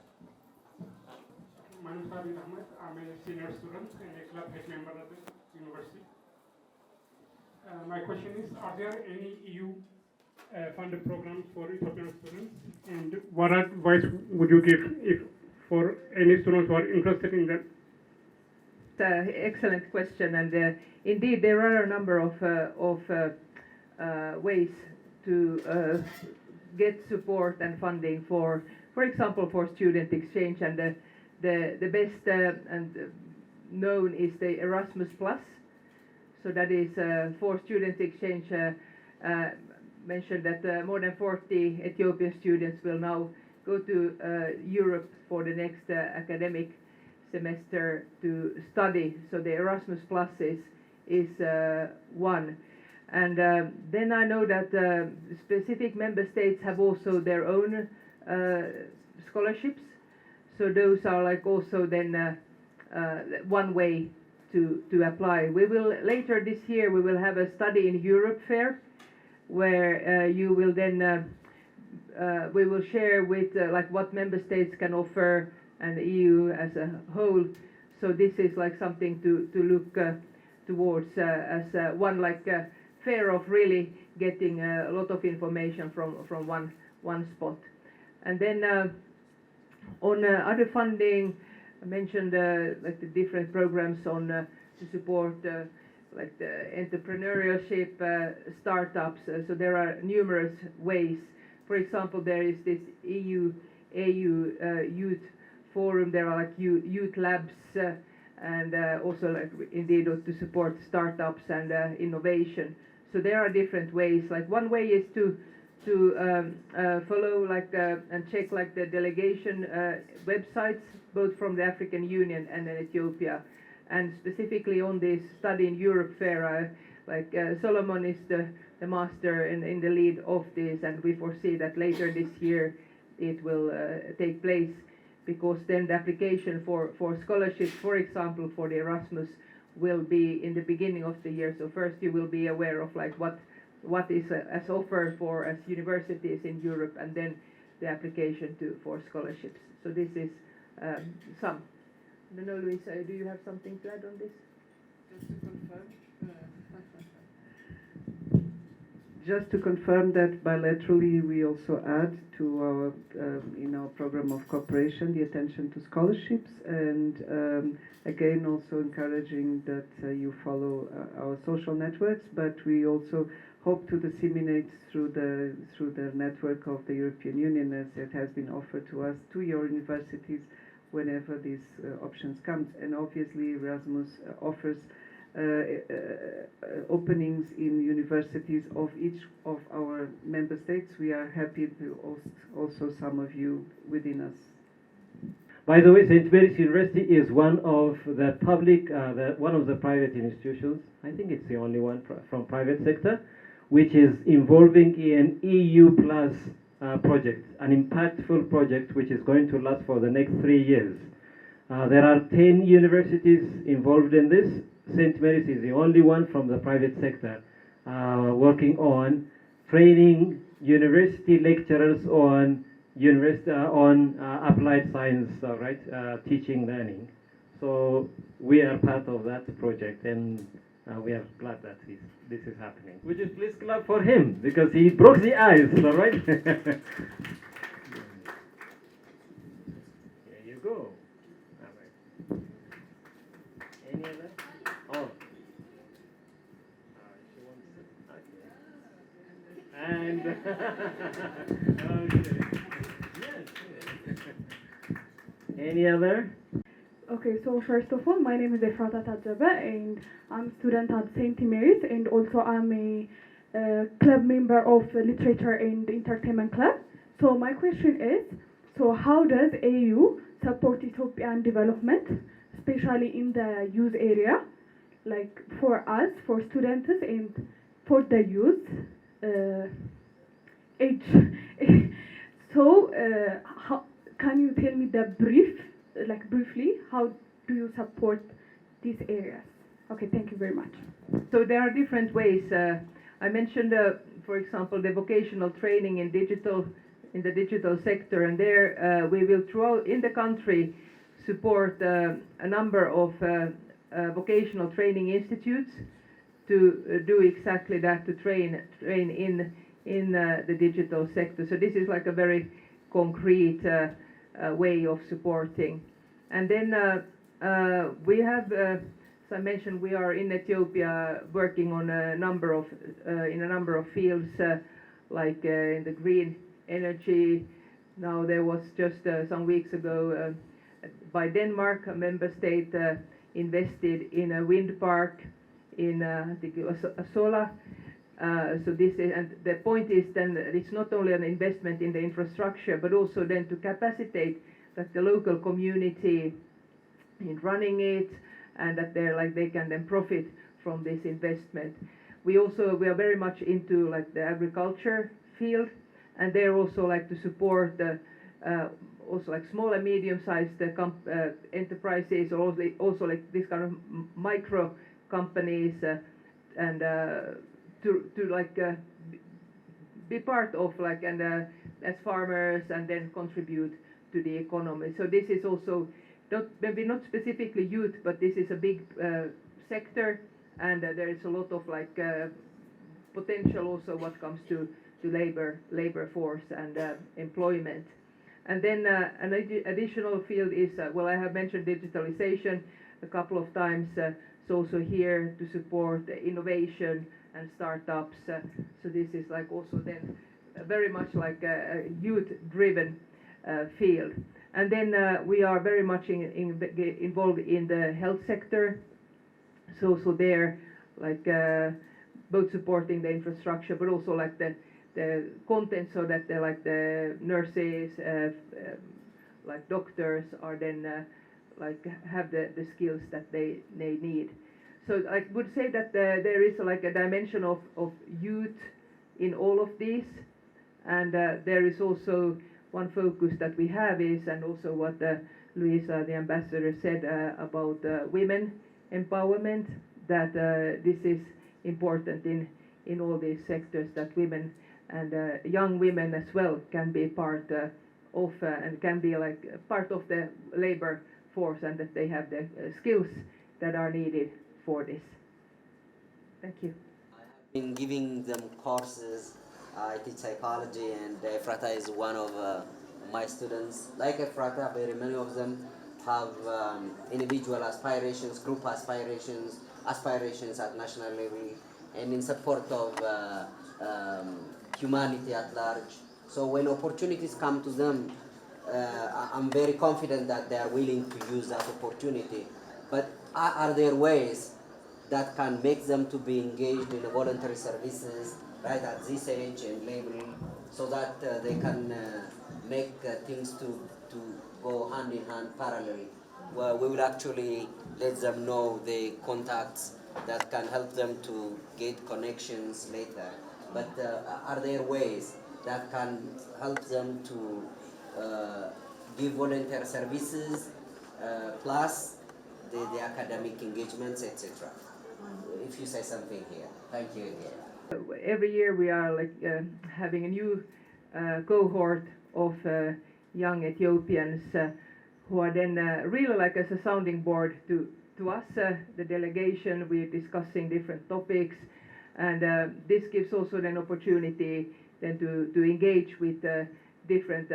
My name is Farid Ahmed. I'm a senior student and a club head member at the university. My question is, are there any EU funded programs for Ethiopian what advice would you give if for any students who are interested in that?
Excellent question, and indeed there are a number of ways to get support and funding for example, for student exchange, and the best and known is the Erasmus Plus. So that is for student exchange. Mentioned that more than 40 Ethiopian students will now go to Europe for the next academic semester to study. So the Erasmus Plus is one. And then I know that specific member states have also their own scholarships. So those are like also then one way to apply. We will later this year we will have a study in Europe fair where you will then we will share with like what member states can offer and the EU as a whole. So this is like something to look towards as one like fair of really getting a lot of information from one spot. And then on other funding, I mentioned like the different programs on to support like the entrepreneurship startups. So there are numerous ways. For example, there is this EU Youth Forum. There are like youth labs and also like indeed to support startups and innovation. So there are different ways. Like one way is to follow like and check like the delegation websites, both from the African Union and Ethiopia. And specifically on this study in Europe fair, like Solomon is the master in the lead of this, and we foresee that later this year it will take place, because then the application for scholarships, for example, for the Erasmus, will be in the beginning of the year. So first you will be aware of like what is as offered for as universities in Europe, and then the application for scholarships. So this is some. I don't know, Luisa, do you have something to add on this?
Just to confirm that bilaterally we also add to our in our program of cooperation the attention to scholarships, and again also encouraging that you follow our social networks, but we also hope to disseminate through the network of the European Union, as it has been offered to us, to your universities whenever these options comes. And obviously Erasmus offers openings in universities of each of our member states. We are happy to host also some of you within us.
By the way, St. Mary's University is one of the public, one of the private institutions, I think it's the only one from private sector, which is involving in EU Plus project, an impactful project which is going to last for the next 3 years. There are 10 universities involved in this. St. Mary's is the only one from the private sector working on training university lecturers on applied science, teaching, learning. So we are part of that project, and we are glad that this is happening. Would you please clap for him, because he broke the ice, all right? There you go. All right. Any other? Oh. She wants to. Okay. And okay. Yes. Any other?
Okay, so first of all, my name is Efrata Tajaba, and I'm a student at St. Mary's, and also I'm a club member of Literature and Entertainment Club. So my question is, so how does AU support Ethiopian development, especially in the youth area, like for us, for students, and for the youth age? So how, can you tell me the briefly, how do you support these areas? Okay, thank you very much.
So there are different ways. I mentioned, for example, the vocational training in the digital sector, and there we will throughout in the country support a number of vocational training institutes to do exactly that, to train in the digital sector. So this is like a very concrete way of supporting. And then we have, as I mentioned, we are in Ethiopia working on a number of in a number of fields, like in the green energy. Now there was just some weeks ago by Denmark, a member state invested in a wind park in I think it was Asola. So this is, and the point is then that it's not only an investment in the infrastructure, but also then to capacitate that the local community in running it, and that they can then profit from this investment. We are very much into like the agriculture field, and they're also like to support also like small and medium-sized enterprises, or also like this kind of micro companies, and to like be part of like and as farmers, and then contribute to the economy. So this is also maybe not specifically youth, but this is a big sector, and there is a lot of like potential also what comes to labor force and employment. And then an additional field is, well, I have mentioned digitalization a couple of times. It's also here to support innovation and startups. So this is like also then very much like a youth-driven field. And then we are very much involved in the health sector. So there, like both supporting the infrastructure, but also like the content, so that the nurses, like doctors, are then like have the skills that they need. So I would say that there is like a dimension of youth in all of these, and there is also one focus that we have is, and also what Luisa, the ambassador, said about women empowerment, that this is important in all these sectors, that women and young women as well can be part of and can be like part of the labor force, and that they have the skills that are needed for this. Thank you.
I have been giving them courses. I teach psychology, and Efrata is one of my students. Like Efrata, very many of them have individual aspirations, group aspirations at national level, and in support of humanity at large. So when opportunities come to them, I'm very confident that they are willing to use that opportunity. But are there ways that can make them to be engaged in voluntary services right at this age and level, so that they can make things to go hand in hand, parallel? Well, we will actually let them know the contacts that can help them to get connections later. But are there ways that can help them to give volunteer services plus the academic engagements, etc.? If you say something here. Thank you again.
Every year we are like having a new cohort of young Ethiopians who are then really like as a sounding board to us, the delegation. We're discussing different topics, and this gives also an opportunity then to engage with different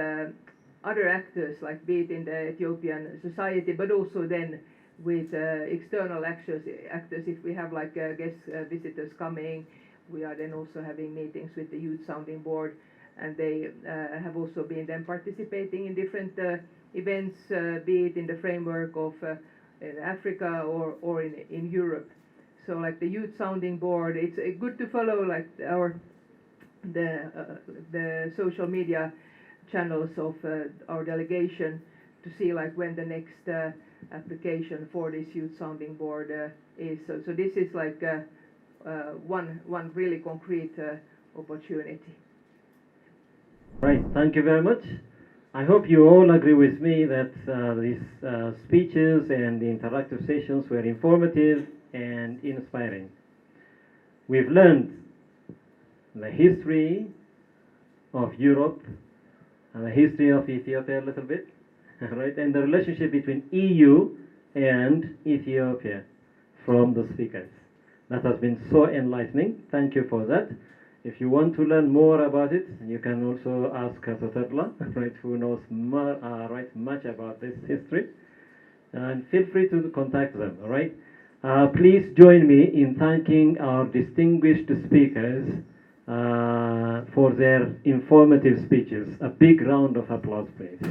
other actors, like be it in the Ethiopian society, but also then with external actors. If we have like guest visitors coming, we are then also having meetings with the Youth Sounding Board, and they have also been then participating in different events, be it in the framework of in Africa or in Europe. So like the Youth Sounding Board, it's good to follow like the social media channels of our delegation to see like when the next application for this Youth Sounding Board is. So this is like one really concrete opportunity.
Right, thank you very much. I hope you all agree with me that these speeches and the interactive sessions were informative and inspiring. We've learned the history of Europe and the history of Ethiopia a little bit, right? And the relationship between EU and Ethiopia from the speakers. That has been so enlightening. Thank you for that. If you want to learn more about it, you can also ask Sotherla, right, who knows more, right, much about this history. And feel free to contact them, all right? Please join me in thanking our distinguished speakers for their informative speeches. A big round of applause, please.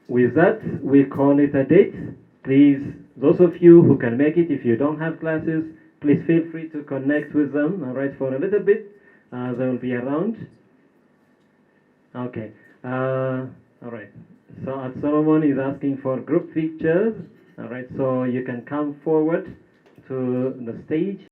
With that, we call it a date. Please, those of you who can make it, if you don't have classes, please feel free to connect with them, all right, for a little bit. They will be around. Okay. All right. So Solomon is asking for group pictures. All right. So you can come forward to the stage.